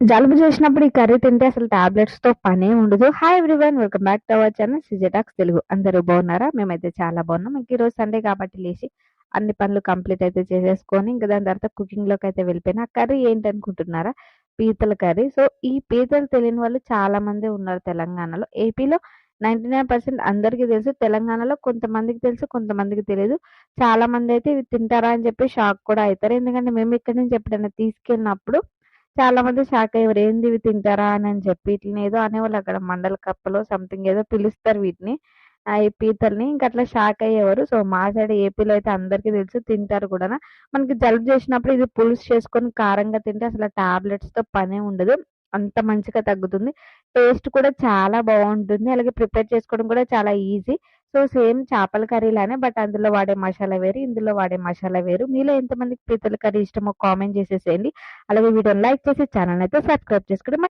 జలుబు చేసినప్పుడు ఈ కర్రీ తింటే అసలు టాబ్లెట్స్‌తో పనే ఉండదు. Hi everyone! Welcome back to our channel CJ Talks Telugu. అందరూ బాగున్నారా? మేమైతే చాలా బాగున్నాం. ఇంక ఈరోజు సండే కాబట్టి లేసి అన్ని పనులు కంప్లీట్ అయితే చేసేసుకొని ఇంక దాని తర్వాత కుకింగ్‌లోకైతే వెళ్ళిపోయినా. ఆ కర్రీ ఏంటనుకుంటున్నారా? పీతల కర్రీ. సో, ఈ పీతలు తెలియని వాళ్ళు చాలా మందే ఉన్నారు తెలంగాణలో. ఏపీలో 99% అందరికీ తెలుసు. తెలంగాణలో కొంతమందికి తెలుసు, కొంతమందికి తెలీదు. చాలామందయితే ఇవి తింటారా అని చెప్పి షాక్ కూడా అయితారు. ఎందుకంటే మేము ఇక్కడి నుంచి ఎప్పుడైనా తీసుకెళ్ళినప్పుడు చాలా మంది షాక్ అయ్యేవారు. ఏంది ఇవి తింటారా అని చెప్పి ఇట్లనే ఏదో అనేవాళ్ళు అక్కడ మండల కప్పలో సంథింగ్ ఏదో పిలుస్తారు వీటిని. ఈ పీతల్ని. ఇంక అట్లా షాక్ అయ్యేవారు. సో, మా సైడ్ ఏపీలో అయితే అందరికీ తెలుసు తింటారు కూడాను. మనకి జలుబు చేసినప్పుడు ఇది పులుసు చేసుకొని కారంగా తింటే అసలు టాబ్లెట్స్‌తో పనే ఉండదు. అంత మంచిగా తగ్గుతుంది. టేస్ట్ కూడా చాలా బావుంటుంది. అలాగే ప్రిపేర్ చేసుకోవడం కూడా చాలా ఈజీ. సో, సేమ్ చేపల కర్రీలానే బట్ అందులో వాడే మసాలా వేరు. ఇందులో వాడే మసాలా వేరు. మీలో ఎంతమందికి పీతల కర్రీ ఇష్టమో కామెంట్ చేసేసేయండి. అలాగే వీడియోని లైక్ చేసి ఛానెల్‌నైతే సబ్స్క్రైబ్ చేసుకోవడం